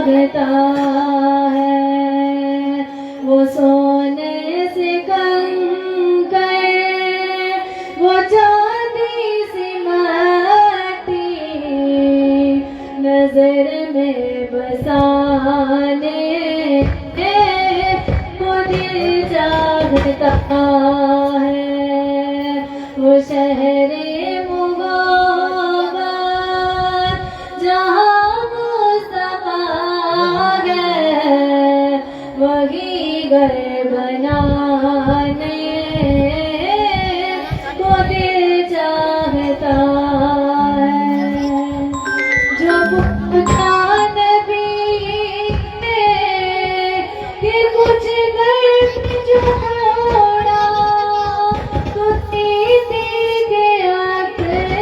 चाहता है वो सोने से कंकर, वो चांदी सी माटी नजर में बसाने को दिल चाहता है। वो शहरे मुबारक जहाँ मुस्तफा है, वही घर बनाने को दिल चाहता है। जो पूछा नबी ने कि कुछ घर जोड़ा, तो सीधी के अकबर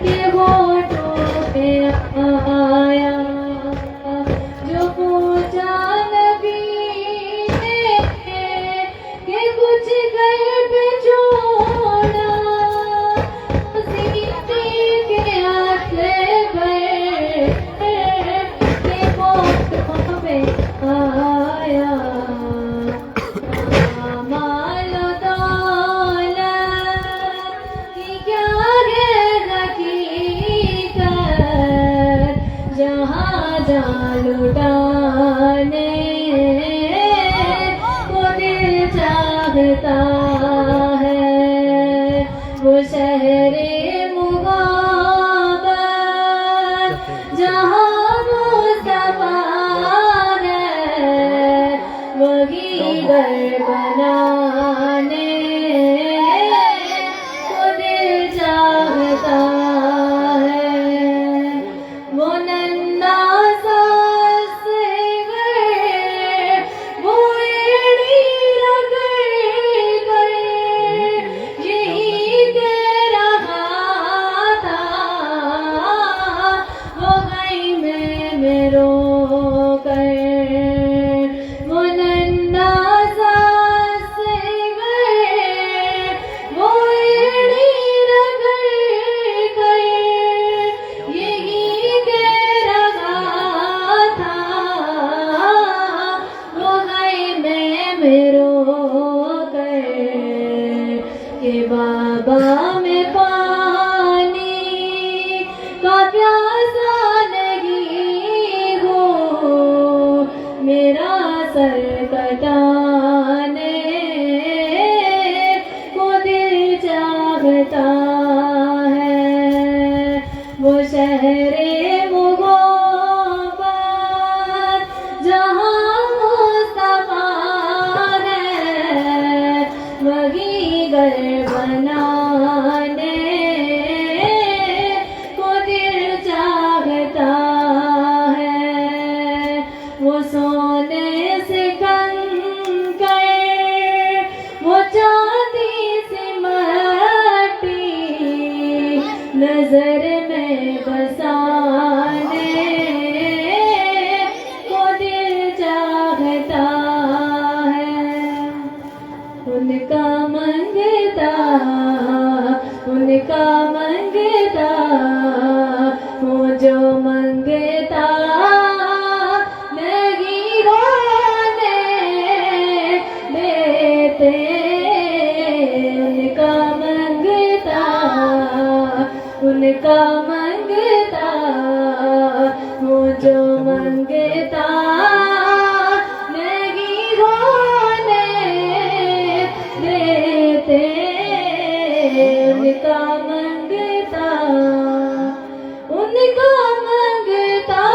के होठों पे आया। जो पूछा नबी ने कि कुछ घर जोड़ा, तो सीधी के अकबर के होठों पे आया। मालो दौलत की क्या है हकीकत, जहाँ जा लुटाने को दिल चाहता है। वो शहरे मुबारक जहाँ मुस्तफा है, वही घर बनाने को दिल चाहता है। वो नन्हा सा असगर, वो एड़ी रगड़ कर यही कह रहा था, वो गई में रो कर। वो नन्हा सा असगर, वो एड़ी रगड़ कर यही कह रहा था, वो गई में रो कर कि बाबा में पानी का प्यासा नहीं हो, मेरा सर कटाने को दिल चाहता है। वो शहरे मुबारक जहाँ मुस्तफा है, वही घर बनाने को दिल चाहता है। वो सोने से कंकर, वो चांदी सी माटी नजर में बसाने को दिल चाहता है। उनका मंगता वो जो मंगता नहीं होने देते। उनका मंगता वो जो मंगता नहीं होने देते। उनका मंगता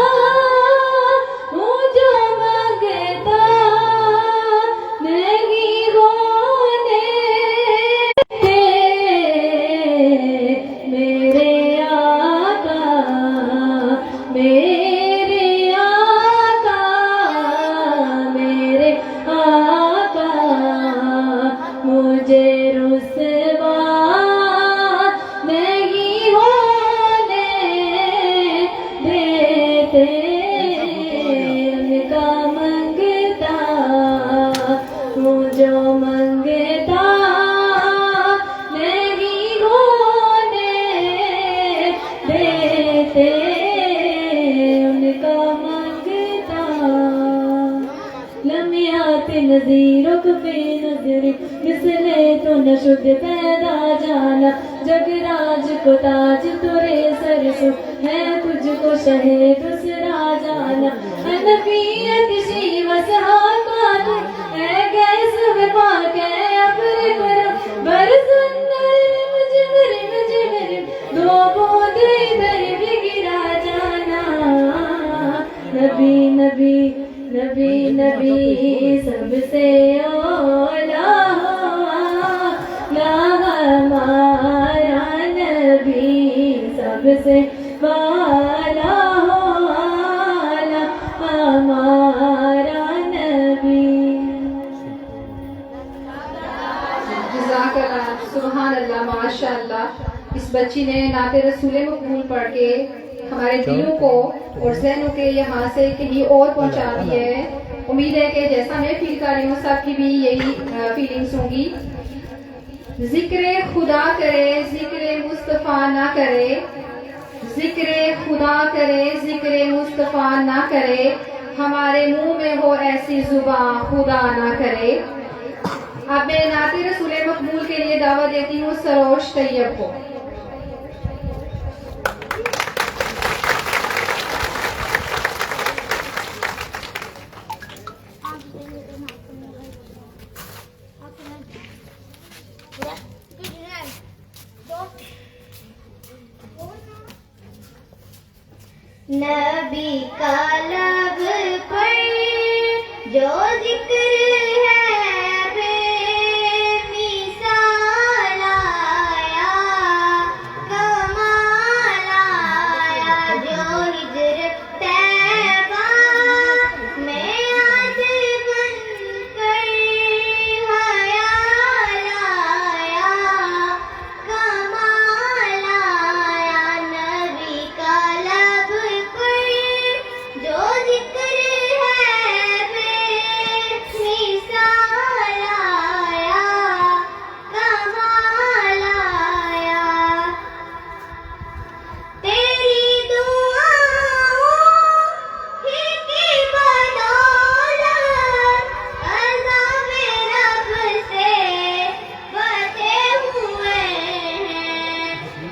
वो जो मंगता नहीं होने मेरे आका मुझे रुसवा नहीं होने देते। उनका मंगता वो जो मंगता नहीं होने देते। नजीरों को बेनजरी मिसले तो न शुद्ध पैदा जाना जगराज को ताज तुरे सरसो है तुझको शहे दूसरा जाना नबीयत शिवस हाकान है गैस विपाक है अबर करो मुझे दो बूंद इधर भी गिरा जाना नबी नबी नबी नबी सबसे ओला हमारा नबी सबसे वाला होला हमारा नबी। जज़ाकल्लाह, सुभान अल्लाह, माशाअल्लाह। इस बच्ची ने नाते रसूल मकबूल पढ़ के हमारे दिलों को और ज़हनों के यहाँ से कहीं और पहुँचा दिया है। उम्मीद है कि जैसा मैं फील कर रही हूँ सबकी भी यही फीलिंग्स होंगी। जिक्र खुदा करे जिक्र मुस्तफ़ा ना करे, जिक्र खुदा करे जिक्र मुस्तफ़ा ना करे, हमारे मुंह में हो ऐसी जुबान खुदा ना करे। अब मैं नाते रसूल मकबूल के लिए दावा देती हूँ सरोज तैयब को। नबी का लब पर जो जिक्र है बेमिसाल आया, कमाल आया, जो हिजरत तैबा में आज बनकर हयाल आया, कमाल आया। नबी का लब पर जो जिक्र है बेमिसाल आया, कमाल आया। तेरी दुआओं ही की बदौलत अज़ाब रब से बचे हुए हैं,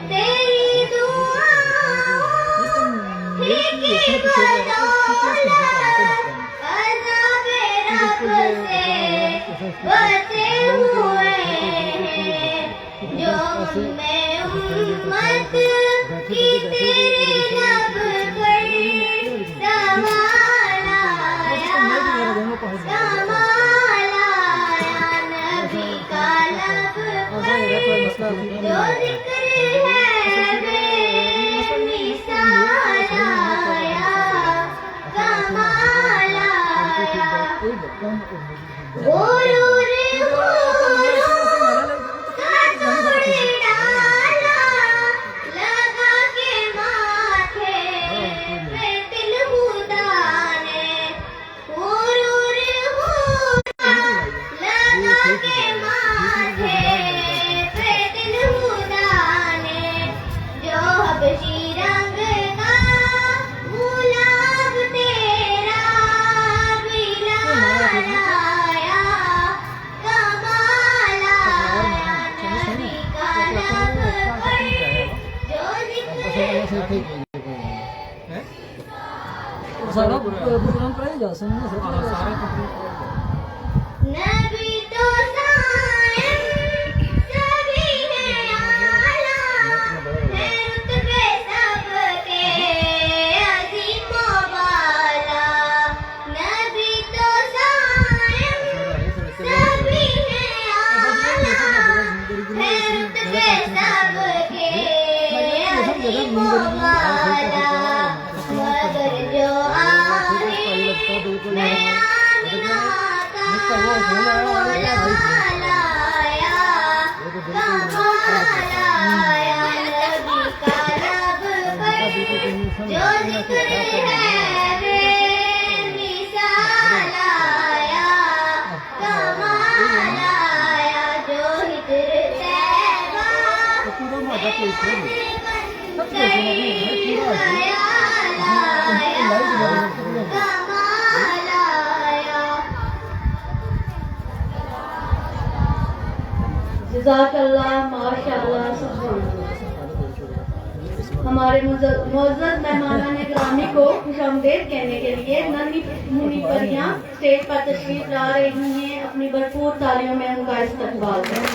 तेरी दुआओं ही की बदौलत अज़ाब रब से बचे हुए हैं। जो मैं उम्मत की तेरे लब पर सवाल आया, कमाल आया। नबी का लब पर जो जिक्र है बेमिसाल आया, कमाल आया। गुरूर का तोड़ डाला लगा के माथे पे तिल हुदा ने, गुरूर लगा के माथे पे तिल हुदा ने, जो हबशी रंग का गुलाब तेरा बिलाल आया, कमाल आया। नबी का लब पर जो जिक्र नबी तो सायम सभी है आला, है रुतबे सबके अज़ीम व बाला। नबी तो सायम सभी है आला, है रुतबे सबके अज़ीम व बाला। मगर जो आए मैं आमिना का मौला लाया, कमाल आया। नबी का लब पर जो जिक्र है बेमिसाल आया, कमाल आया। जो हिजरत तैबा कमाल आया। जज़ाकल्लाह, माशाअल्लाह, सुभान। हमारे मुअज़्ज़ज़ मेहमानान गिरामी को खुशामदीद कहने के लिए नन्ही मुन्नी परियां स्टेज पर तशरीफ ला रही हैं। अपनी भरपूर तालियों में उनका इस्तकबाल करें।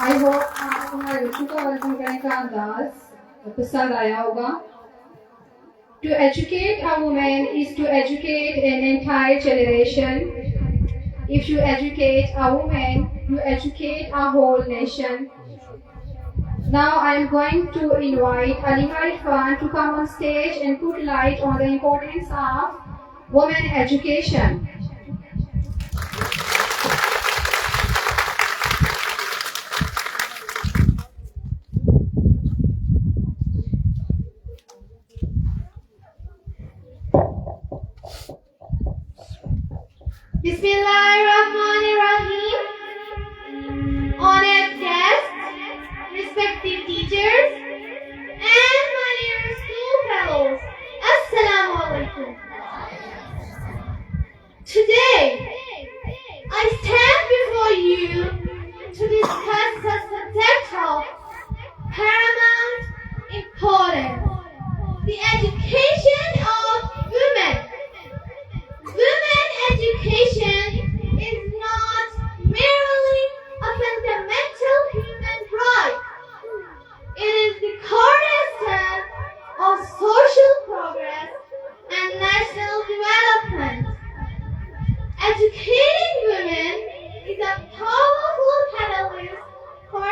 आई होप आपको हमारे बच्चों का वेलकम करने का अंदाज पसंद आया होगा. To educate a woman is to educate an entire generation. If you educate a woman, you educate a whole nation. Now I am going to invite Alima Irfan to come on stage and put light on the importance of women education.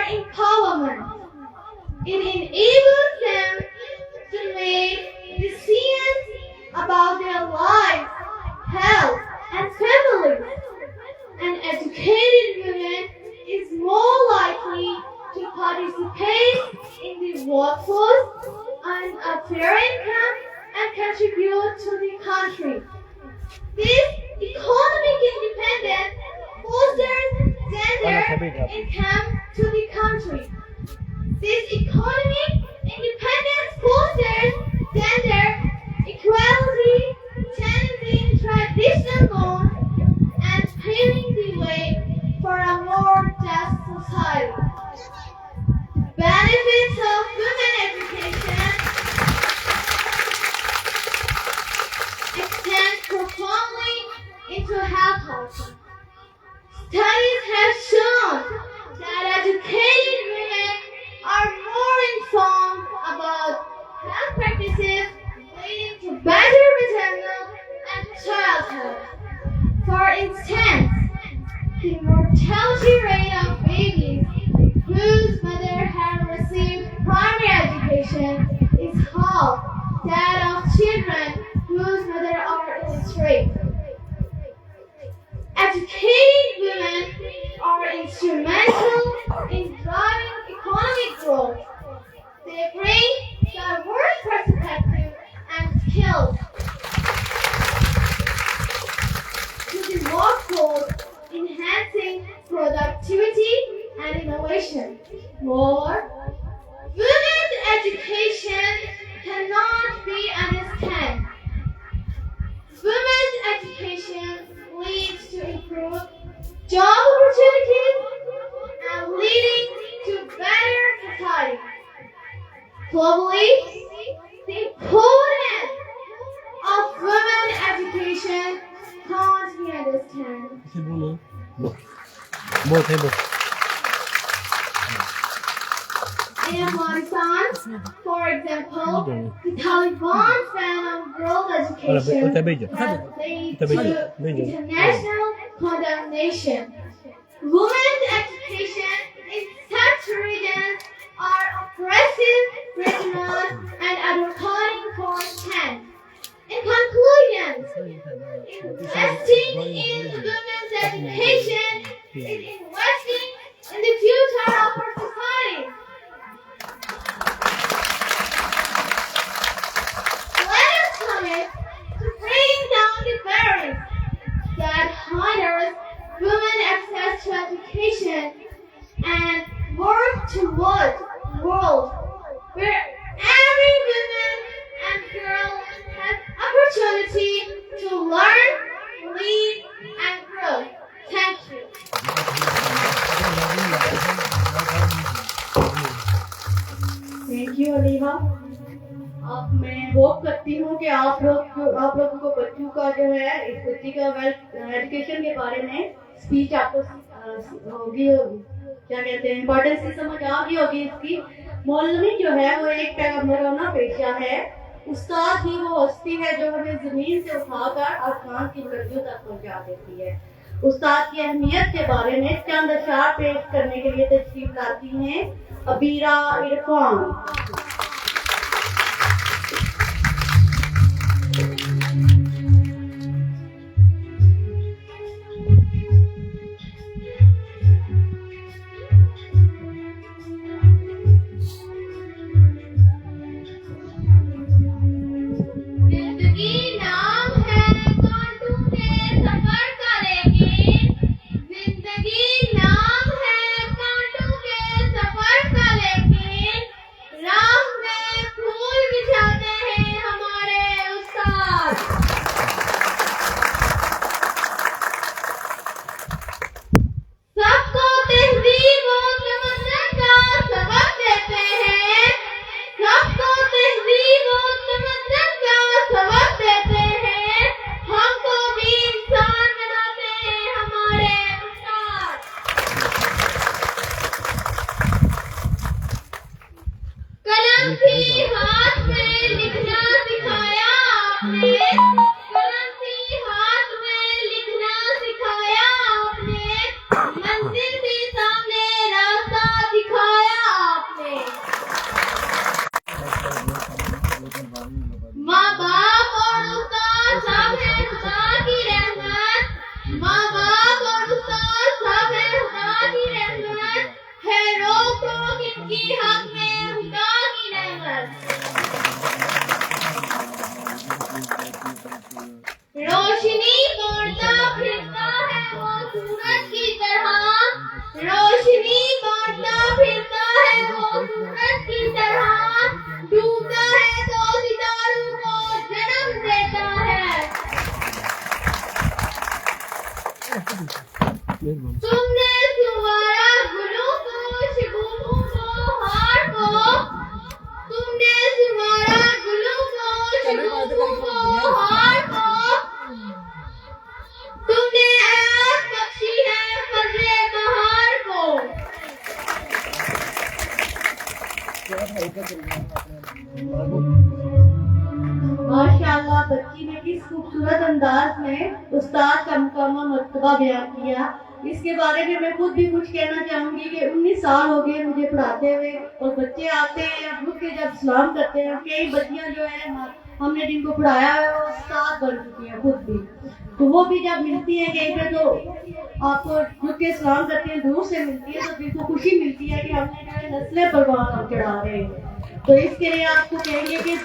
empowerment. It enables them to make decisions about their lives, health, and families. An educated woman is more likely to participate in the workforce and a fair income and contribute to the country. This economic independence fosters gender income to the country. This economic independence fosters gender equality, challenging traditional norms and paving the way for a more just society. Benefits of women education extend profoundly into households. Studies have shown that educated women are more informed about health practices leading to better maternal and child health. For instance, the mortality rate of babies whose mother had received primary education is half that of children whose mother are illiterate. Educated women are instrumental in driving economic growth. They bring diverse perspectives and skills to the workforce, enhancing productivity and innovation. Moreover, women's education cannot be understood. Women's education leads to improved job opportunities and leading to better society. Globally, the importance of women's education can't be understood. In Afghanistan, for example, the Taliban's ban on girls' education has led to international condemnation. Women's education in such regions are oppressive, regional, and advocating for change. In conclusion, investing in women's education is investing in the future of our society. Let us commit to bringing down the barriers that hinders women access to education and work towards a world where every woman and girl has opportunity to learn, lead, and grow. Thank you. Thank you Aleema. अब मैं hope करती हूँ कि आप लोगों को बच्चों का जो है इस बच्ची का एजुकेशन के बारे में स्पीच आपको होगी, क्या कहते हैं, इम्पोर्टेंस की समझ आ गई होगी इसकी। मौलवी जो है वो एक पैगम्बराना पेशा है, उस्ताद ही वो हस्ती है जो हमें जमीन से उठाकर आसमान की बुलंदियों तक पहुंचा देती है। उस्ताद की अहमियत के बारे में चंद अशार पेश करने के लिए तशरीफ लाती हैं अबीरा इरफान। जिंदगी नाम है कांटों के सफर का, लेकिन जिंदगी नाम है कांटों के सफर का, लेकिन राह माशाअल्लाह, बच्ची ने किस खूबसूरत अंदाज में उस्ताद का मुकामा मर्तबा बयान किया। इसके बारे में मैं खुद भी कुछ कहना चाहूंगी कि 19 साल हो गए मुझे पढ़ाते हुए, और बच्चे आते हैं रुक के जब सलाम करते हैं, कई बच्चियां जो है हमने जिनको पढ़ाया है वो उस्ताद बन चुकी हैं खुद भी, तो वो भी जब मिलती है कहीं पे तो आपको रुक के सलाम करती हैं, दूर से मिलती है तो दिल को खुशी मिलती है कि हमने जो है नस्लें परवान हम चढ़ा रहे हैं। तो इसके लिए आपको कहेंगे कि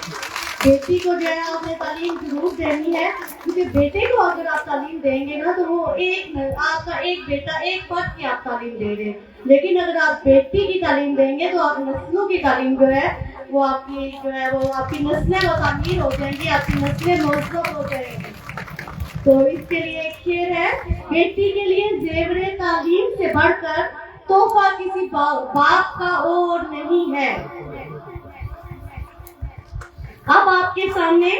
बेटी को जो है आपने तालीम जरूर देनी है, क्योंकि बेटे को अगर आप तालीम देंगे ना तो वो आपका एक बेटा एक फर्द की आप तालीम दे रहे हैं, लेकिन अगर आप बेटी की तालीम देंगे तो आप नस्लों की तालीम जो है वो आपकी नस्लें वो तामीर हो जाएंगी, आपकी नस्लें मजबूत हो जाएंगी। तो इसके लिए एक शेर है, बेटी के लिए जेवरे तालीम से बढ़कर तोहफा किसी बाप का और नहीं है। अब आपके सामने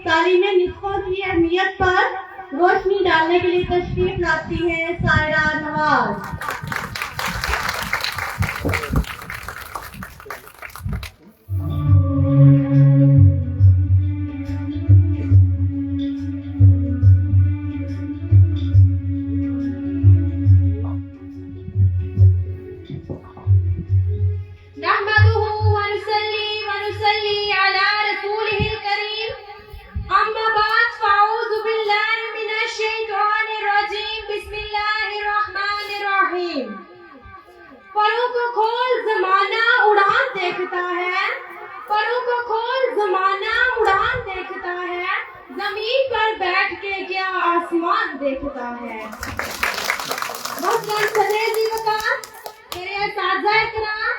तालीम निस्बा की अहमियत पर रोशनी डालने के लिए तशरीफ लाती है सायरा नवाज। परों को खोल ज़माना उड़ान देखता है, परों को खोल ज़माना उड़ान देखता है, ज़मीन पर बैठ के क्या आसमान देखता है। मसलन सदर जी वकार, मेरे असातिज़ा इकराम,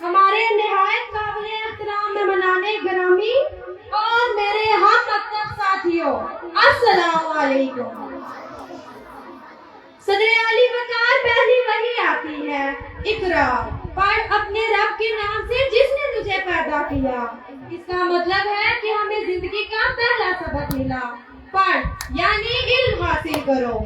हमारे निहायत काबिल एहतराम में मनाने ग्रामी और मेरे हम मकतब साथियों, अस्सलाम वालेकुम। सदर अली वकार पहली वही आती है, इकरा पढ़ अपने रब के नाम से जिसने तुझे पैदा किया। इसका मतलब है कि हमें जिंदगी का पहला सबक मिला, पढ़ यानी इल्म हासिल करो।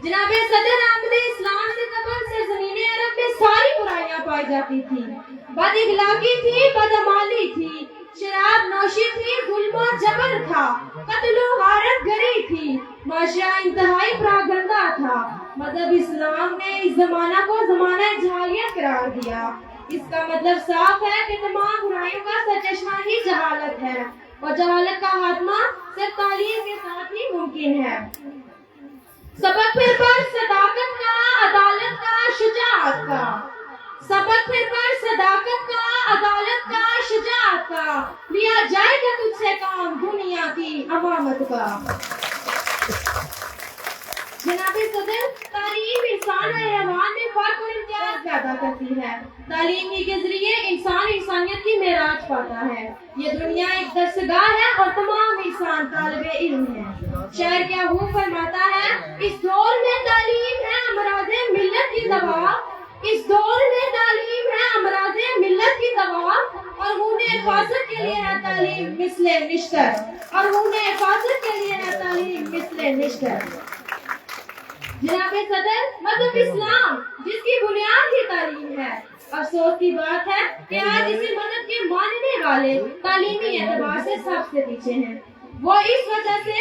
जनाबे सदर आमद इस्लाम से कबल से ज़मीने अरब में सारी बुराइयां पाई जाती थी, बद इखलाकी थी, बदअमाली थी, शराब नोशी थी, जुल्म और जबर था, कत्ल और गारत गरी थी, माशरा इंतहाई प्रागंदा था। मजहब इस्लाम ने इस जमाना को जमाना जहालियत करार दिया। इसका मतलब साफ है कि तमाम बुराइयों का सरचश्मा ही जहालत है, और जहालत का खात्मा सिर्फ तालीम के साथ ही मुमकिन है। सबक फिर पर सदाकत का, अदालत का, शुजाअत का, सबक फिर पर सदाकत का, अदालत का, शुजाअत का, लिया जाएगा तुझसे काम दुनिया की अमामत का। जनाबे सदर, तालीम इंसान और हैवान में फर्क और इम्तियाज पैदा करती है। तालीम ही के जरिए इंसान इंसानियत की मेराज पाता है। ये दुनिया एक दरसगाह है और तमाम इंसान तालिबे इल्म है। शायर क्या हूँ फरमाता है, इस दौर में तालीम है अमराज़े मिल्लत की दवा, इस दौर में तालीम है अमराज़े मिल्लत की दवा, और हुने हिफाजत के लिए है तालीम मिसले निश्तर, और हुने हिफाजत के लिए है तालीम मिसले निश्तर। जनाबे सदर, मजहब इस्लाम जिसकी बुनियाद ही तालीम है, अफसोस की बात है कि आज इसी मजहब के मानने वाले तालीमी एतबार से सबसे पीछे हैं। वो इस वजह से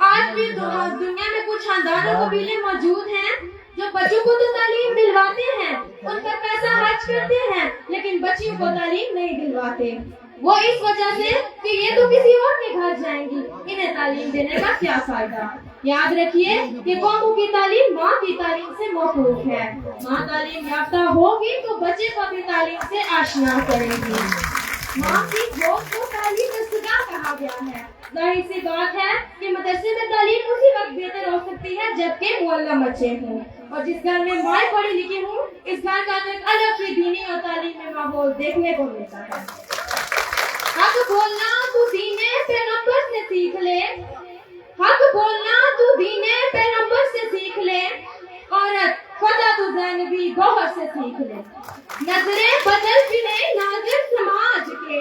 आज भी दुनिया में कुछ खानदान और कबीले मौजूद हैं जो बच्चों को तो तालीम दिलवाते हैं, उन पर पैसा खर्च करते हैं, लेकिन बच्चियों को तालीम नहीं दिलवाते। वो इस वजह से कि ये तो किसी और के घर जाएंगी, इन्हें तालीम देने का क्या फायदा। याद रखिए कि कौमों की तालीम माँ की तालीम से मौकूफ है। माँ तालीम याफ्ता होगी तो बच्चे को भी तालीम से आशना करेंगी। माँ की गोद को तालीम दस्तगाह कहा गया है। जाहिर सी बात है कि मदरसे में तालीम उसी वक्त बेहतर हो सकती है जबकि मुअल्लम अच्छे हों, और जिस घर में माँ पढ़ी लिखी हूँ, इस घर का एक अलग ही दीनी और तालीम में माहौल देखने को मिलता है। हक बोलना तू दीने पैगंबर से सीख ले, हक बोलना तू दीने पैगंबर से सीख ले, औरत खुदा तू ज़ैनबी गौहर से सीख ले। नजरें बदल भी ले नाज़िर समाज के,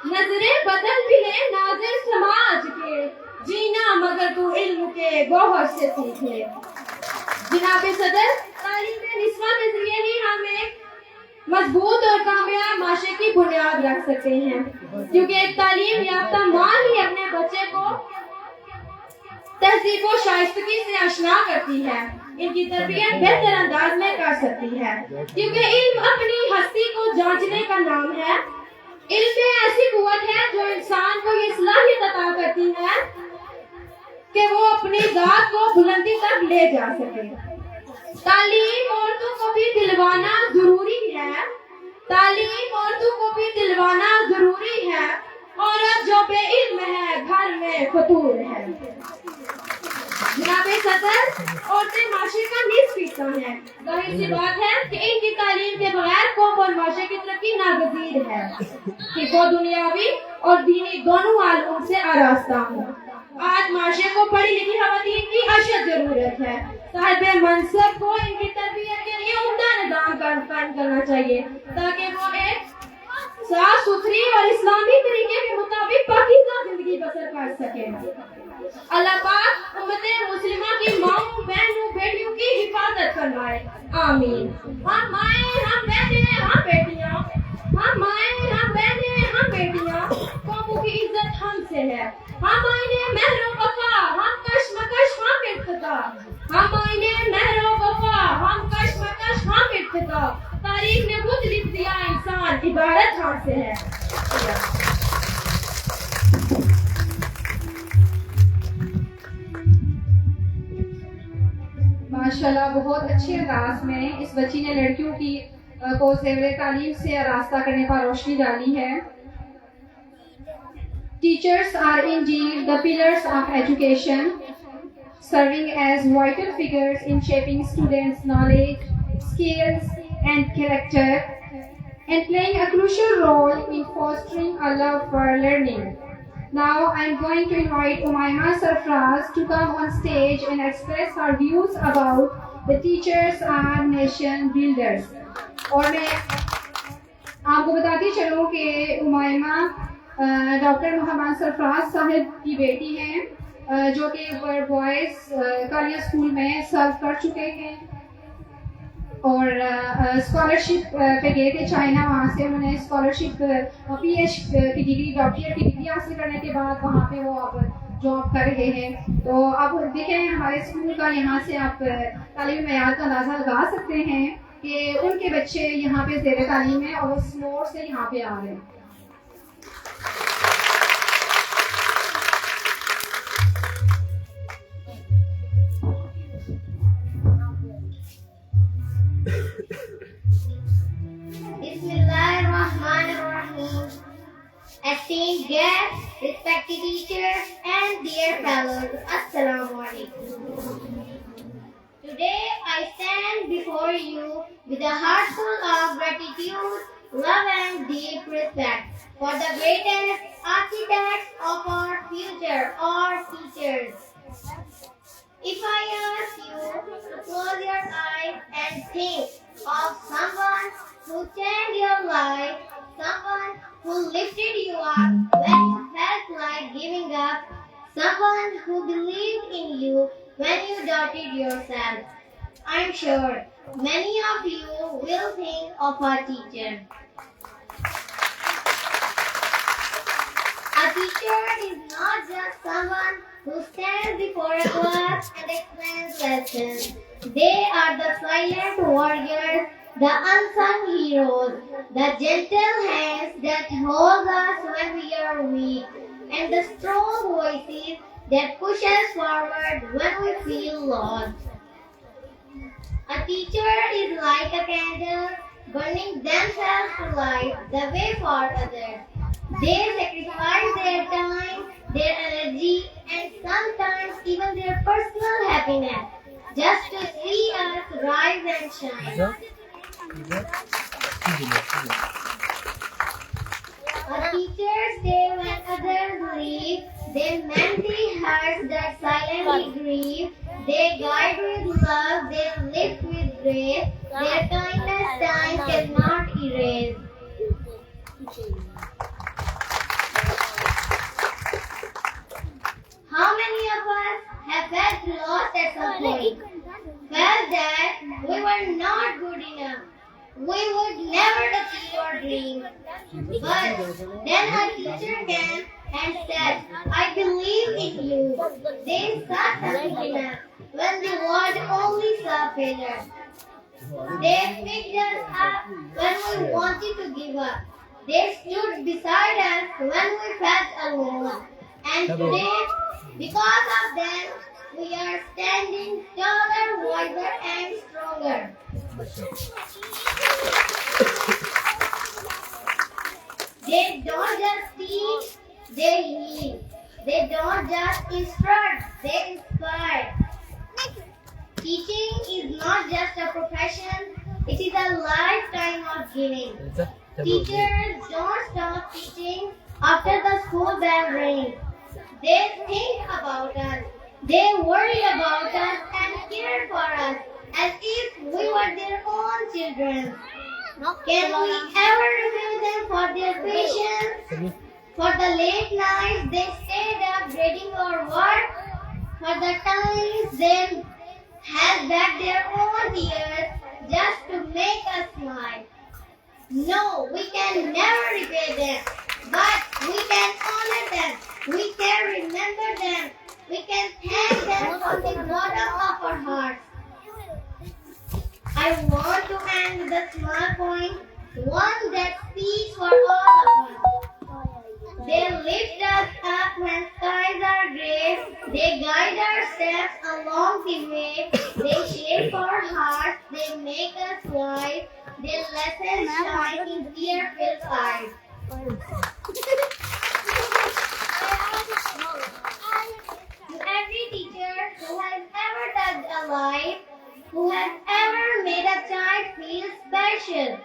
नजरें बदल भी ले नाज़िर समाज के, जीना मगर तू इल्म के गौहर से सीख ले। जनाबे सदर, तालीम निस्वा के जरिए ही हम एक मजबूत और कामयाब माशरे की बुनियाद रख सकते हैं, क्योंकि एक तालीम याफ्ता माँ ही अपने बच्चे को तहजीब व शाइस्तगी से आशना करती है, इनकी तरबियत बेहतर अंदाज में कर सकती है, क्योंकि इल्म अपनी हस्ती को जांचने का नाम है। इल्म में ऐसी कुव्वत है जो इंसान को ये सलाहियत अता करती है कि वो अपनी जात को बुलंदी तक ले जा सके। तालीम औरतों को भी दिलवाना जरूरी है, तालीम औरतों को भी दिलवाना जरूरी है। औरत जो बेइल्म है घर में फतूर है। जनाबे सदर, औरतें माशरे का निस्फ हिस्सा है। जाहिर सी बात है कि इनकी तालीम के बगैर कौम और माशरे की तरक्की नागजीर है कि वो दुनियावी और दीनी दोनों आलमों से आरास्ता हो। आज माशरे को पढ़ी लिखी खवातीन की अशद जरूरत है। साहिब मनसब को इनकी तरबियत के लिए उम्दा निजाम कायम करना चाहिए ताकि वो एक साफ सुथरी और इस्लामी तरीके के मुताबिक पाकीज़ा जिंदगी बसर कर सके। अल्लाह पाक उम्मते मुस्लिमा की माओं, बहनों, बेटियों की हिफाजत फरमाए, आमीन। हम माएं, हम बहनें, हम बेटियां, हम माएं, हम बहनें, हम बेटियां, कौमों की इज्जत हमसे है। हम आईने महरो वफा, हम कशमकश, हम इफ्तिता, हम आईने महरो वफा, हम कशमकश, हम इफ्तिता। तारीख ने खुद लिख दिया इंसान इबारत हमसे है। माशाल्लाह, बहुत अच्छे अंदाज में इस बच्ची ने लड़कियों की को ज़ेवर तालीम से आरास्ता करने पर रोशनी डाली है। Teachers are indeed the pillars of education, serving as vital figures in shaping students' knowledge, skills, and character, and playing a crucial role in fostering a love for learning. Now I am going to invite Umayma Sarfraz to come on stage and express her views about the teachers are nation builders. और मैं आपको बताती चलूँ कि Umaima doctor Mohammad Sarfaraz Sahib की बेटी हैं, जो कि बॉयज़ कालिया स्कूल में सर्व कर चुके हैं और स्कॉलरशिप पे गए थे चाइना। वहाँ से उन्होंने स्कॉलरशिप PH की डिग्री, डॉक्टरेट की डिग्री हासिल करने के बाद वहाँ पे वो अब जॉब कर रहे हैं। तो अब देखें हमारे स्कूल का, यहाँ से आप तालीमी मेयार का अंदाज़ा लगा सकते हैं कि उनके बच्चे यहाँ पे ज़ेर तालीम है और वो स्लोर से यहाँ पे आ रहे हैं। Bismillahirrahmanirrahim. Esteemed guests, respected teachers, and dear fellows, Assalamu alaikum. Today I stand before you with a heart full of gratitude, love, and deep respect for the greatest architects of our future, our teachers. If I ask you to close your eyes and think of someone who changed your life, someone who lifted you up when you felt like giving up, someone who believed in you when you doubted yourself, I'm sure many of you will think of a teacher. A teacher is not just someone who stands before a class and explains lessons. They are the silent warriors, the unsung heroes, the gentle hands that hold us when we are weak, and the strong voices that push us forward when we feel lost. A teacher is like a candle burning themselves to light the way for others. They sacrifice their time, their energy, and sometimes even their personal happiness just to see us rise and shine. A teacher stay when others leave. They mend the hearts that silently grieve. They guide with love. They lift with grace. Their kindness time cannot erase. How many of us have felt lost at some point? Felt that we were not good enough. We would never her dream. But then her teacher came and said, I believe in you. They sat happiness when the world only saw failure. They picked us up when we wanted to give up. They stood beside us when we felt alone. And today, because of them, we are standing taller, wiser, and stronger. They don't just teach, they heal. They don't just instruct, they inspire. Teaching is not just a profession, it is a lifetime of giving. Teachers don't stop teaching after the school bell rings. They think about us, they worry about us and care for us as if we were their own children. Can we ever repay them for their patience? For the late nights they stayed up reading our work? For the times they held back their own tears just to make us smile? No, we can never repay them, but we can honor them, we can remember them, we can thank them from the bottom of our hearts. I want to end with a small point, one that speaks for all of us. They lift us up when skies are gray, they guide our steps along the way, they shape our hearts, they make us wise, their lessons shine in tear-filled eyes. To every teacher who has ever touched a life, who has ever made a child feel special,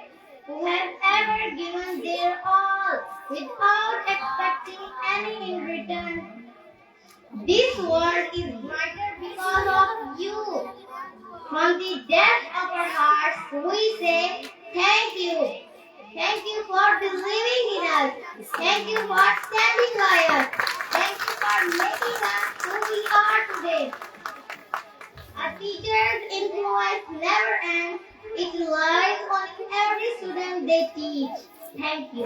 who has ever given their all without expecting any in return. This world is brighter because of you. From the depth of our hearts, we say thank you. Thank you for believing in us. Thank you for standing by us. Thank you for making us who we are today. A teacher's influence never ends. It lies on every student they teach. Thank you.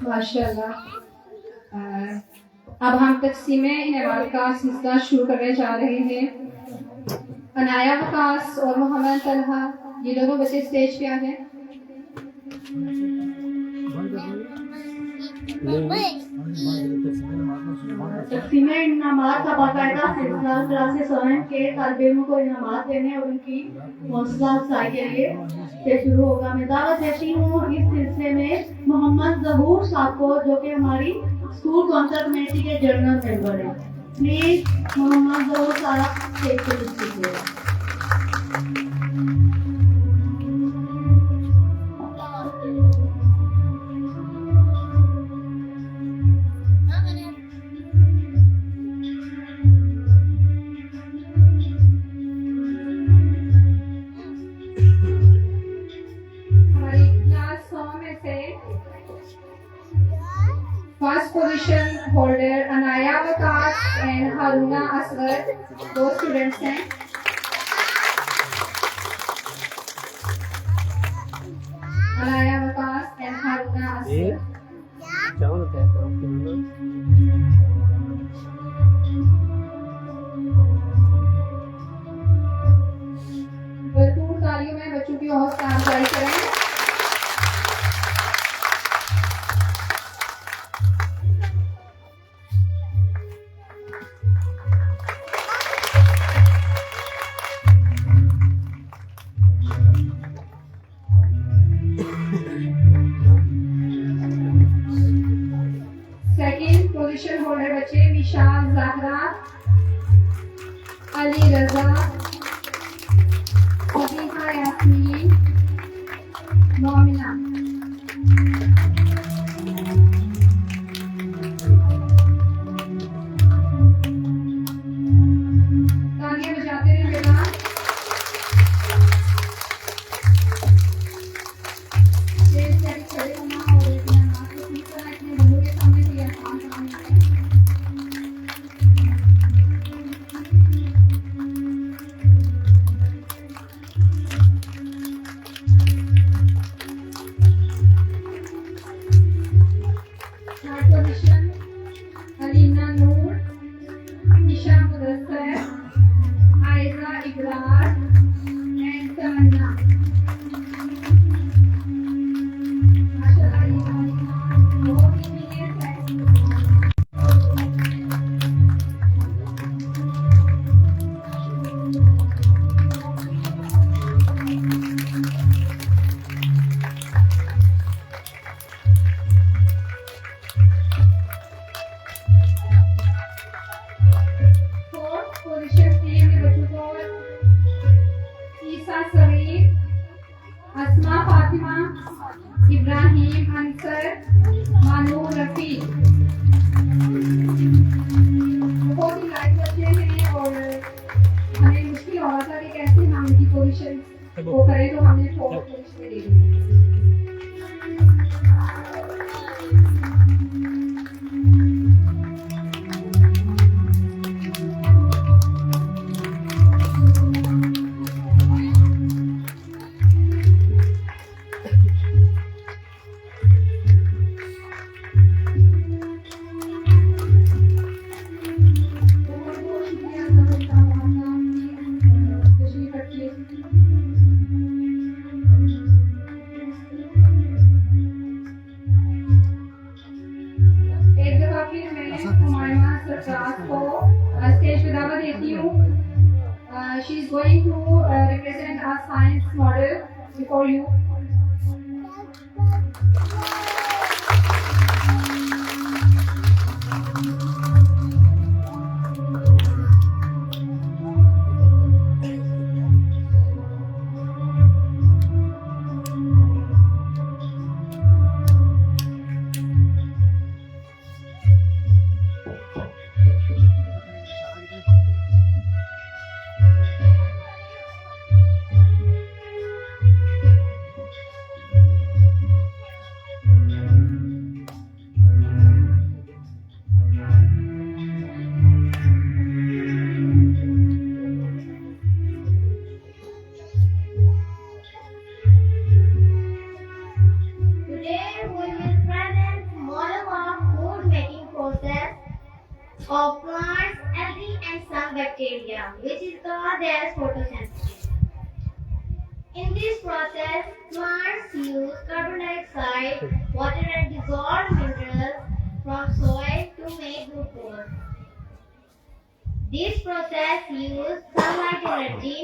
माशाल्लाह। अब हम तकसीम इनामात का सिलसिला शुरू करने जा रहे हैं। अनाया वकास और मोहम्मद तलहा, ये दोनों बच्चे स्टेज पे आ गए। तकसीम इनामात का बाकायदा सिलसिला क्लासेस 7 के तालिब इल्मों को इनामात देने और उनकी हौसला अफजाई के लिए से शुरू होगा। मैं दावत देती हूँ इस सिलसिले में मोहम्मद ज़हूर साहब को, जो कि हमारी स्कूल काउंसिल कमेटी के जनरल मेंबर हैं। प्लीज मोहम्मद ज़हूर साहब स्टेज पे लीजिए। First position holder Anaya Waqas and Haruna Asgar, दो स्टूडेंट्स हैं। अनाया वकास एंड हारूना असगर। भरपूर तालियों में बच्चों की हौसला अफजाई करें। सेकंड पोजीशन होल्डर बच्चे विशाल ज़हरा, अली रजा, फतीहा यास्मीन, मोमिना। तालियां बजाते रहे बेटा। स्टेज पे खड़े होना और इतना नाच को ठीक करना, इतने बंदों के सामने तो ये आसान काम नहीं है। अन्ना। माशाल्लाह ये बहुत ही मीडियम साइज। फोर्थ पोजीशन से हमने बच्चों को ईसा सरीर, अस्मा फातिमा, इब्राहिम अंसर, मानूर रफी, बहुत ही लाइट बच्चे हैं और हमें मुश्किल हो रहा था कि कैसे हम इनकी पोजीशन वो करें, तो हमने फोर्थ पोजीशन में दे दी। बहुत बहुत शुक्रिया अल्लाह सबका बहुत तशरीफ रखिए। एक दफा फिर मैं हुमायूं सरफराज को स्टेज पे दावत देती हूँ। She is going to represent our science model before you. Today we will present model of food making process of plants, algae and some bacteria, which is called as photosynthesis. In this process, plants use carbon dioxide, water and dissolved minerals from soil to make glucose. This process uses sunlight energy.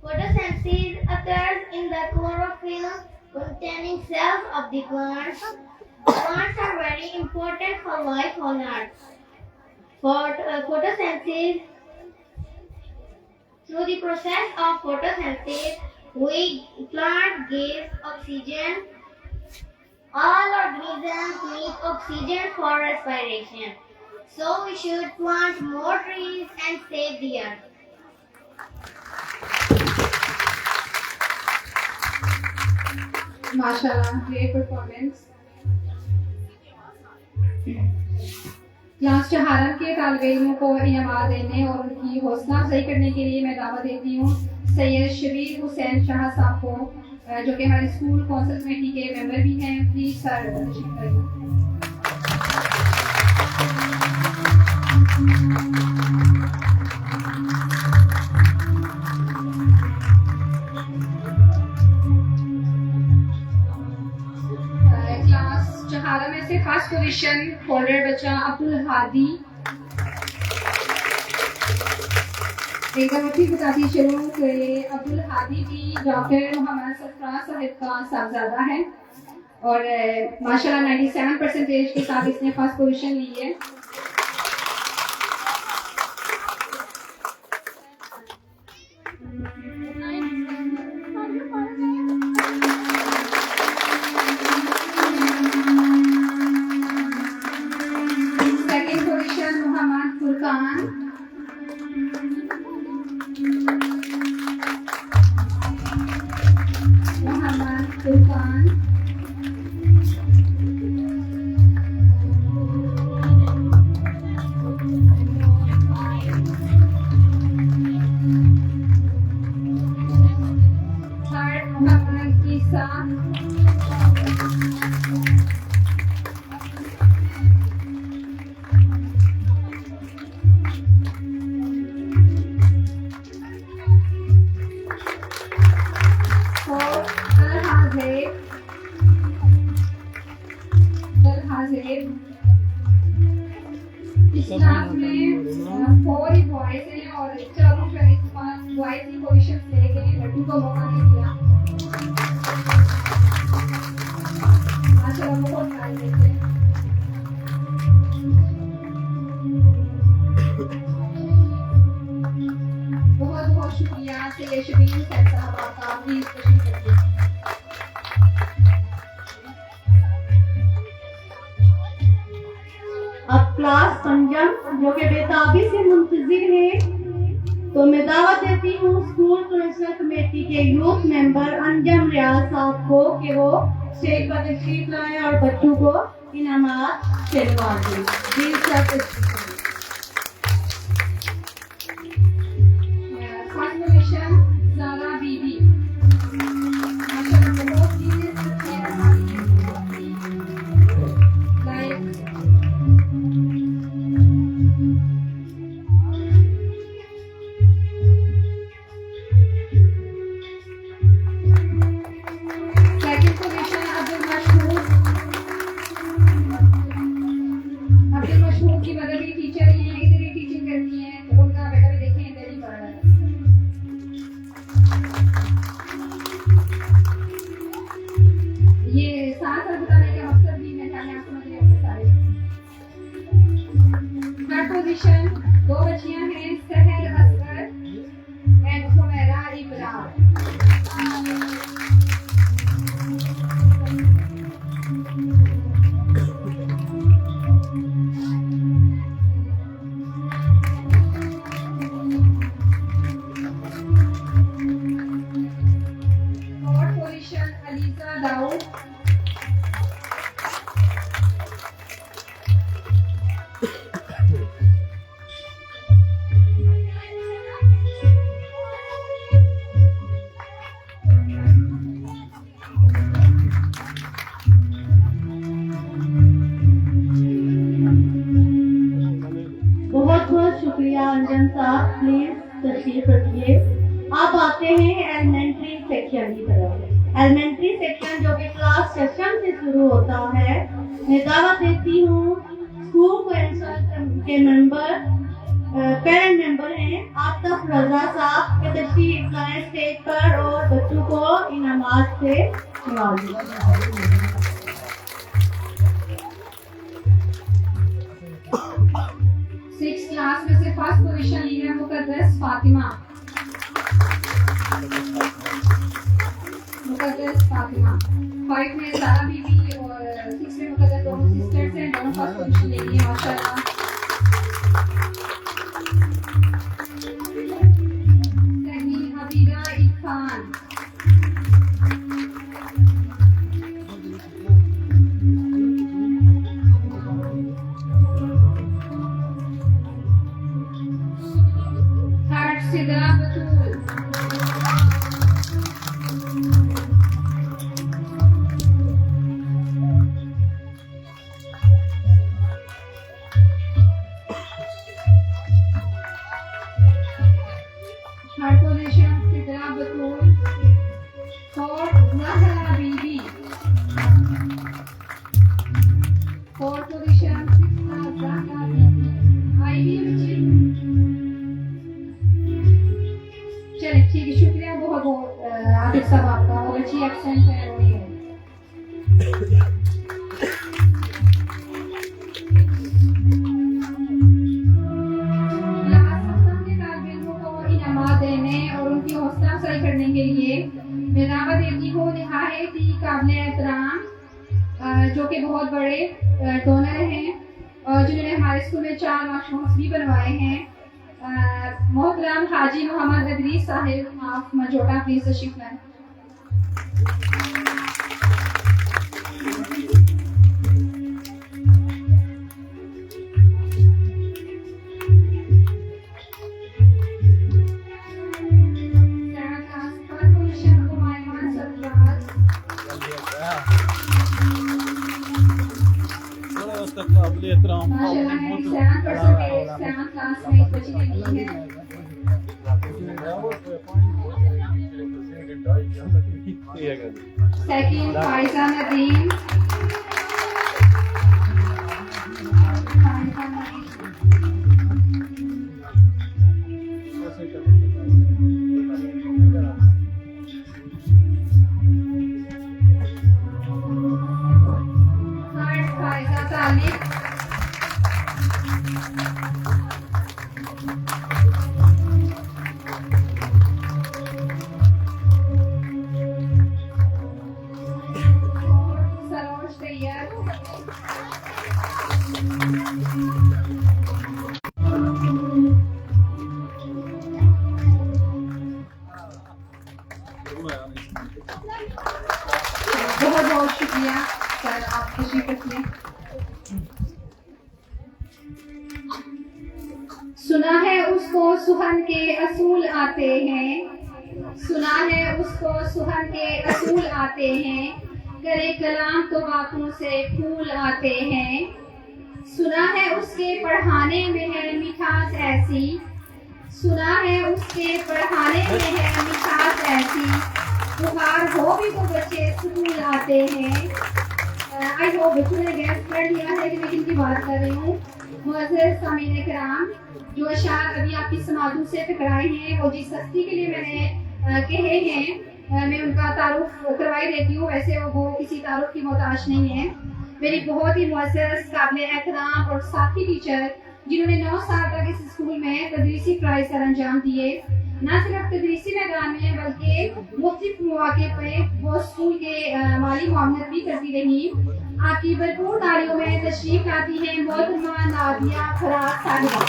Photosynthesis occurs in the chlorophyll containing cells of the plants. Plants are very important for life on Earth. For photosynthesis, through the process of photosynthesis, plant gives oxygen. All organisms need oxygen for respiration. So we should plant more trees and save the earth. माशाल्लाह, great performance. Class चहारम के तालिब इल्मों को इनामात देने और उनकी हौसला अफजाई करने के लिए मैं दावत देती हूँ सैयद शबीर हुसैन शाह साहब को, जो कि हमारे स्कूल काउंसिल कमेटी के मेंबर भी हैं। प्लीज सर तशरीफ लाइए। क्लास चहारा में से फर्स्ट पोजीशन होल्डर बच्चा अब्दुल हादी। एक बार ठीक बताती चलूँ कि अब्दुल हादी भी डॉक्टर मोहम्मद सरफराज साहब का साहबजादा है और माशाल्लाह 97% के साथ इसने फर्स्ट पोजीशन ली है। Second position Mohammad Furqan. Third Mohammad Isa. दिया। माशाल्लाह बहुत तारीफ है। बहुत बहुत शुक्रिया से शबीर सैद साहब आपका, प्लीज तशरीफ रखिए। अब क्लास पंजम जो कि बेताबी से मुंतजिर है, तो मैं दावत देती हूँ स्कूल कल्चरल कमेटी के यूथ मेंबर अंजम रियाज साहब को कि वो स्टेज पर तशरीफ लाएं और बच्चों को इनामात दिलवा दें। प्लीज सर तशरीफ लाएं। फर्स्ट पोजीशन ज़ारा बीबी। माशाल्लाह बहुत सीरियस बच्चे हैं। लाइक सेकंड पोजीशन अब्दुल मशहूर की मदर की टीचर हैं, इधर ही टीचिंग करती हैं, तो उनका बेटा भी देखें इधर ही पढ़ रहा है। ये साथ साथ बताने का मकसद भी मैं ख्याल में आपको समझ रहे होंगे सारे। थर्ड पोजीशन दो बच्चियां हैं, Sahar Asghar and Sumera Ibrar. Fourth position Aleeza Dawood. बहुत बहुत शुक्रिया अंजन साहब, प्लीज तशरीफ रखिए। आप आते हैं एलिमेंट्री सेक्शन की तरफ। एलिमेंट्री सेक्शन जो कि क्लास सेशन से शुरू होता है, मैं दावत देती हूँ स्कूल काउंसिल के मेंबर पेरेंट मेंबर हैं आतिफ रजा साहब के तशरीफ लाएं स्टेज पर और बच्चों को इनामात से नवाजें। सिक्स क्लास में से फर्स्ट पोजीशन ली है मुकद्दस फातिमा। फाइव में ज़ारा बीबी और सिक्स में मुकद्दस, दोनों सिस्टर्स हैं, दोनों फर्स्ट पोजीशन ले लिए माशाल्लाह। Second Habiba Irfan. Third Sidra Batool. Third position Sidra Batool. Fourth Zahra Bibi. Fourth position Zahra Bibi. आईवी बच्ची। चलिए ठीक है, शुक्रिया बहुत बहुत आतिफ साहब आपका, वो अच्छी एक्सेंट है वही है। क्लास सप्तम के तालिबों को इनामात देने और उनकी हौसला अफजाई करने के लिए मैं दावत देती हूँ निहायत ही काबिल एहतराम जो कि बहुत बड़े डोनर हैं और जिन्होंने हमारे स्कूल में 4 माशरूम्स भी बनवाए हैं। मोहतरम हाजी मोहम्मद इदरीस साहिब ऑफ मजोटा, प्लीज तशरीफ लाएं। Second Pfizer Nadeem. बहुत बहुत शुक्रिया सर, आप तशरीफ रखिए। सुना है उसको सुहन के असूल आते हैं, सुना है उसको सुहन के असूल आते हैं, करे कलाम तो बातों से फूल आते हैं। सुना है उसके पढ़ाने में है मिठास ऐसी, सुना है उसके पढ़ाने में है मिठास ऐसी, बुखार हो भी तो बच्चे स्कूल आते हैं। आई होप बच्चों ने गैस कर लिया है कि मैं किनकी बात कर रही हूँ। मुअज़्ज़िज़ सामीन किराम, जो अशार अभी आपकी समातों से टकराए हैं और जिस हस्ती के लिए मैंने कहे हैं, मैं उनका तारुफ करवाई देती हूँ। वैसे वो किसी तारुफ की मोहताज नहीं है। मेरी बहुत ही मुअज़्ज़ज़ काबिल एहतराम और साथी टीचर, जिन्होंने 9 साल तक इस स्कूल में तदरीसी फ़राइज़ सर अंजाम दिए। न सिर्फ तदरीसी मैदान में बल्कि मुख्तलिफ मौके पे वो स्कूल के माली मामलत भी करती रही। आपकी भरपूर तालियों में तशरीफ लाती है मोहतरमा नादिया फराज साहिबा।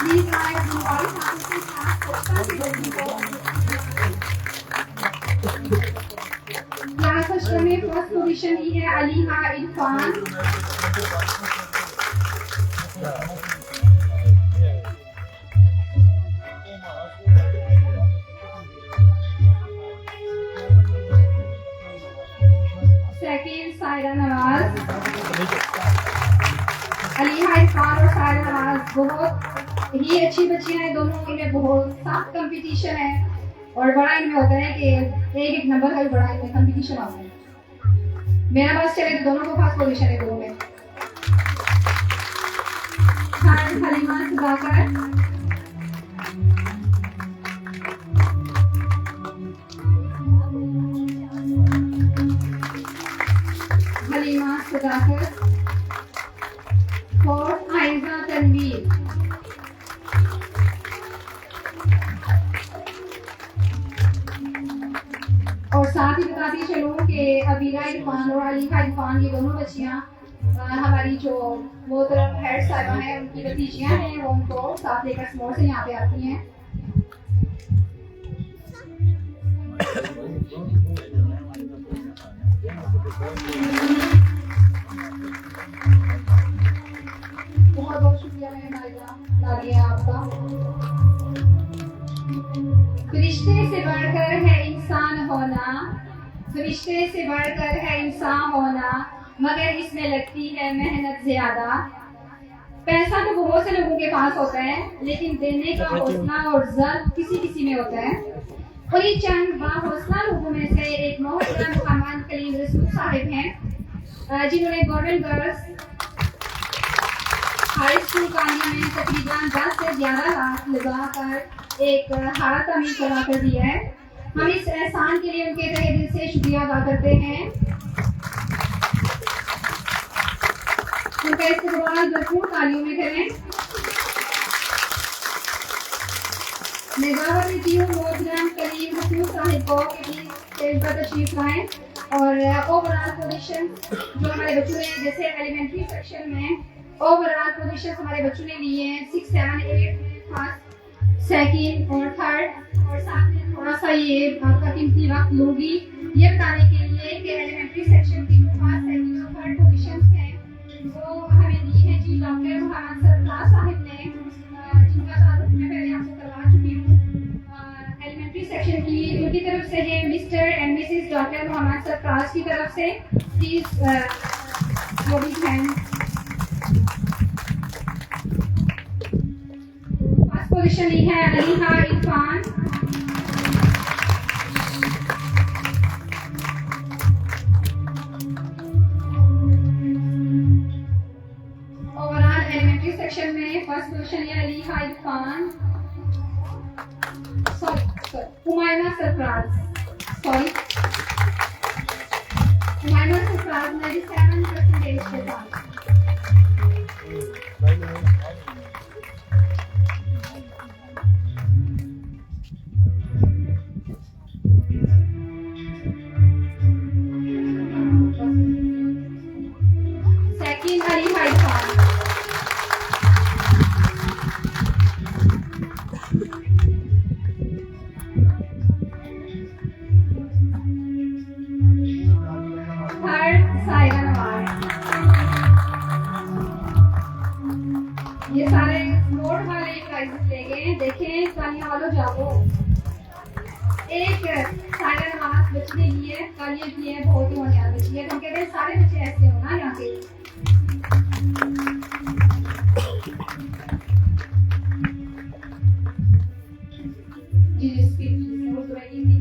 प्लीज आए हमारे साथी के साथ क्लास फर्स्ट में फर्स्ट पोजीशन ली है अलीहा इरफान। सेकंड सायरा नवाज। अलीहा इरफान और सायरा नवाज बहुत ही अच्छी बच्चियां हैं, दोनों के लिए बहुत सख्त कंपटीशन है और बड़ा इनमें होता है कि एक नंबर का भी बड़ा इनमें कंपटीशन होता है। मेरा बस चले तो दोनों को फर्स्ट पोजीशन है दोनों में। हलीमा सुधाकर, हलीमा सुधाकर और आयजा तनवीर। और साथ ही बताती चलूं कि अबीरा इरफान और अलीहा इरफान ये दोनों बच्चियां हमारी जो मोहतरम हेड साहिबा हैं उनकी भतीजियां हैं, वो उनको साथ लेकर स्मोर से यहाँ पे आती हैं। बहुत बहुत शुक्रिया नादिया आपका। फरिश्ते से बढ़कर है इंसान होना, फरिश्ते से बढ़कर है इंसान होना, मगर इसमें लगती है मेहनत ज्यादा। पैसा तो बहुत से लोगों के पास होता है, लेकिन देने का हौसला और ज़र्फ किसी किसी में होता है। और ये चंद बाहौसला लोगों में से एक मोहतरम अमान कलीम रसूल साहिब हैं, जिन्होंने government girls high school Kandi में तकरीबन 10 से 11 लाख लगाकर एक हारा तमीर करा कर दिया है। हम इस एहसान के लिए उनके तहे दिल से शुक्रिया अदा करते हैं। उनका इस्तेमाल भरपूर तालियों में करें। मैं दावत देती हूँ मोहतरम कलीम रसूल साहिब को कि स्टेज पर तशरीफ लाएं और ओवरऑल पोजीशन जो हमारे बच्चों ने, जैसे एलिमेंट्री सेक्शन में ओवरऑल पोजीशन हमारे बच्चों ने लिए हैं 6, 7, 8 फर्स्ट, सेकंड और थर्ड। और साथ में थोड़ा सा ये आपका कीमती वक्त लूंगी ये बताने के लिए कि एलिमेंट्री सेक्शन की जो फर्स्ट, सेकंड और थर्ड पोजीशंस हैं वो हमें दी है जी डॉक्टर मोहम्मद सरफराज साहिब ने, जिनका तारुफ मैं पहले आपको करवा चुकी हूँ। एलिमेंट्री सेक्शन की उनकी तरफ से है mister and missus doctor Mohammad Sarfaraz की तरफ से। प्लीज वो भी हैं। फर्स्ट पोजीशन ली है अलीहा इरफान। ओवरऑल एलिमेंट्री सेक्शन में फर्स्ट पोजीशन है अलीहा इरफान। हुमायूमा सरफराज, हुमायूमा सरफराज 97% के साथ। सेकंड अलीहा इरफान। सारे नमाज बच्चे ने लिए, कल ये किए हैं, बहुत ही होशियार बच्ची है। तो हम कहते हैं सारे बच्चे ऐसे हो ना यहाँ पे। जी स्पीच उर्दू में हिंदी।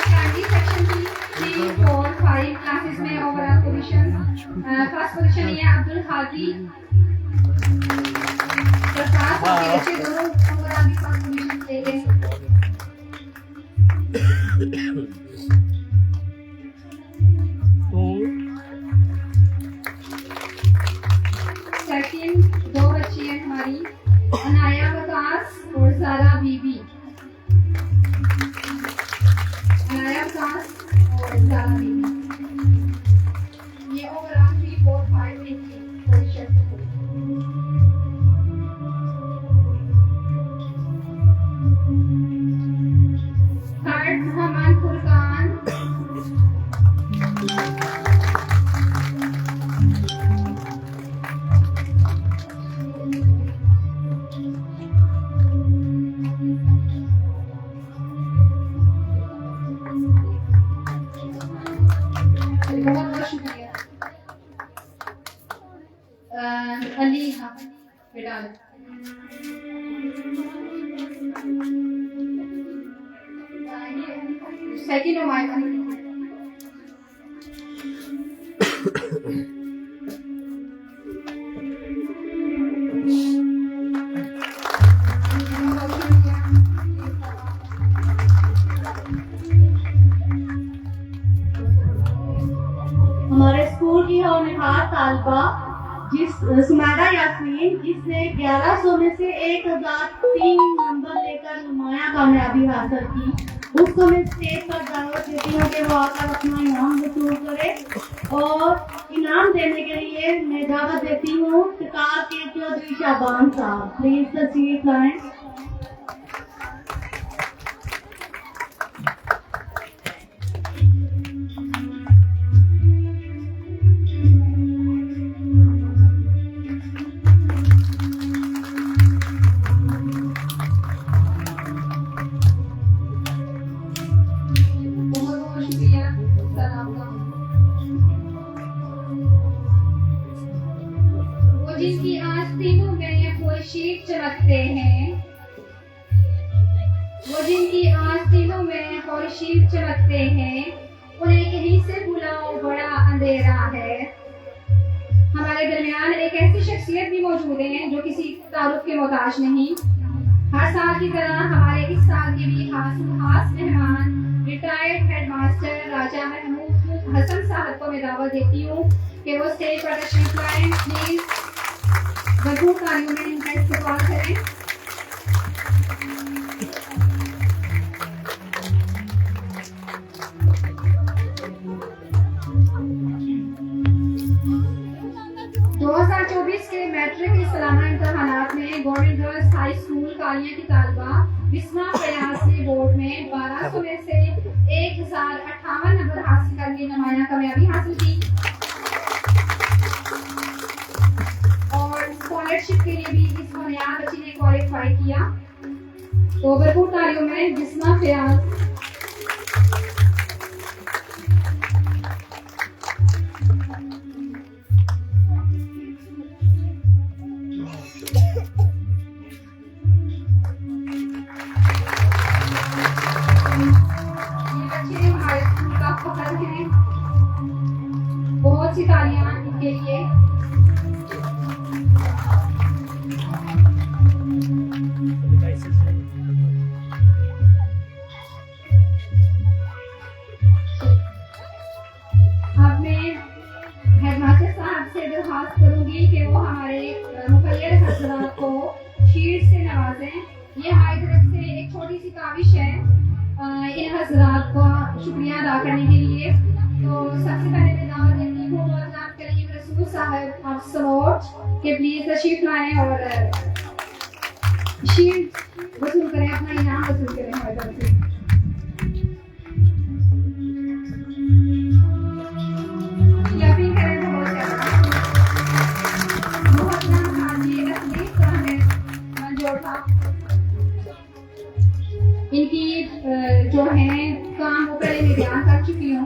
प्राइमरी सेक्शन की 3, 4, 5 क्लासेस में ओवरऑल पोजीशन। फर्स्ट पोजीशन ये अब्दुल हादी प्रसाद के बच्चे दोनों ओवरऑल फर्स्ट पोजीशन ले गए। सेकंड 2 बच्ची है हमारी, अनाया वकास और सारा बीबी। अनाया वकास और सारा बीबी ये ओवरऑल 3, 4, 5 में की पोजीशन। थर्ड मोहम्मद फुरकान, बहुत बहुत शुक्रिया। अली हाँ बेटा सेकंड हमारे हमारे स्कूल की होनहार तालबा सुमैदा यास्मीन, जिसने 1100 में से 1003 नंबर लेकर नुमाया कामयाबी हासिल की, उसको मैं स्टेज पर दावत देती हूँ कि वो आकर अपना इनाम वसूल करे। और इनाम देने के लिए मैं दावत देती हूँ शिकार के चौधरी शाबान साहब, प्लीज तशरीफ लाएं। जिनकी आस्तीनों में खुर्शीद चमकते हैं, वो जिनकी आस्तीनों में खुर्शीद चमकते हैं, उन्हें कहीं से बुलाओ बड़ा अंधेरा है। हमारे दरमियान एक ऐसी शख्सियत भी मौजूद है जो किसी तारुफ के मोहताज नहीं। हर साल की तरह हमारे इस साल के भी खास मेहमान रिटायर्ड हेडमास्टर राजा महमूद हसन साहब को मैं दावत देती हूँ कि वो स्टेज पर तशरीफ लाएं। प्लीज भरपूर तालियों में इनका इस्तेमाल करें। के मैट्रिक के सालाना इम्तहानात में government girls high school Kalia की तालबा बिस्मा फयाज ने बोर्ड में 1200 में से 1058 नंबर हासिल करके नुमाया कामयाबी हासिल की और स्कॉलरशिप के लिए भी इस बुनियाद बच्ची ने क्वालिफाई किया। तो भरपूर तालियों में बिस्मा फयाज। बहुत सी तालियां इनके लिए। अब मैं हेडमास्टर साहब से दरख्वास्त करूंगी कि वो हमारे मुखैर हजरात को शीट से नवाजें। ये हमारी तरफ से एक छोटी सी काविश है इन हजरात का शुक्रिया अदा करने के लिए। तो सबसे पहले मैं दावत देती हूँ जनाब करीम रसूल साहब आप सपोर्ट के प्लीज तशरीफ लाएं और शीट वसूल करें, अपना इनाम वसूल करें हमारी तरफ से। यकीन करें बहुत ज्यादा वो अपना हाजी असली है मंजूर था। जो हैं काम वो पहले मैं बयान कर चुकी हूँ।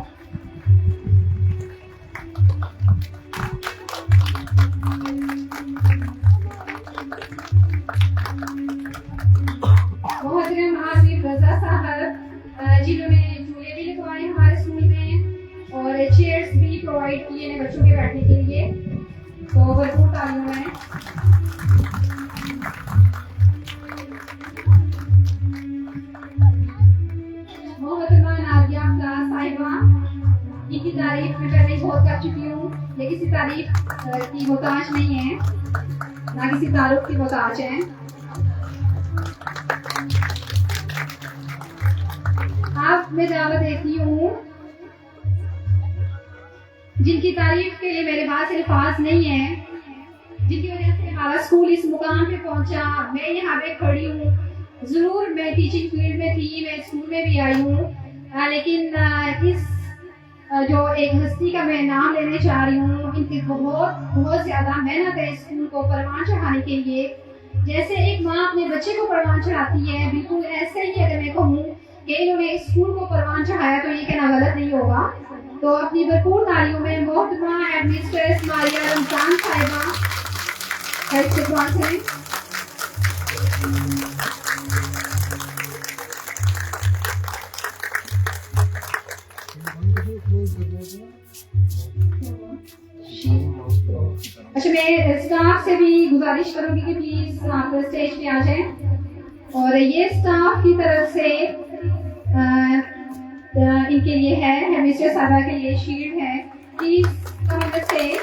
मोहतरम आसिफ रजा साहब जिन्होंने झूले भी लगवाए हमारे स्कूल में और चेयर्स भी प्रोवाइड किए हैं बच्चों के बैठने के लिए, तो भरपूर तालियों में। मोहतरमा नादिया अब्बास साहिबा, इनकी तारीफ मैं पहले ही बहुत कर चुकी हूँ, ये किसी तारीफ की मोहताज नहीं है, ना किसी तारुफ की मोहताज है। अब मैं दावत देती हूँ जिनकी तारीफ के लिए मेरे पास अल्फाज नहीं है, जिनकी वजह से हमारा स्कूल इस मुकाम पे पहुंचा। मैं यहाँ पे खड़ी हूँ, जरूर मैं टीचिंग फील्ड में थी, मैं स्कूल में भी आई हूँ, लेकिन इस जो एक हस्ती का मैं नाम लेने चाह रही हूँ, इनकी बहुत ज्यादा मेहनत है स्कूल को परवान चढ़ाने के लिए। जैसे एक माँ अपने बच्चे को परवान चढ़ाती है, बिल्कुल ऐसे ही अगर मैं कहूँ कि इन्होंने स्कूल को परवान चढ़ाया तो ये कहना गलत नहीं होगा। तो अपनी भरपूर तालियों में मोहतरमा एडमिनिस्ट्रेटर मारिया रमजान साहिबा हेड से स्वागत है। अच्छा, मैं स्टाफ से भी गुजारिश करूंगी कि प्लीज आप स्टेज पे आ जाएं, और ये स्टाफ की तरफ से इनके लिए है, हेडमिस्ट्रेस साहबा के लिए शील्ड है, please come on the stage.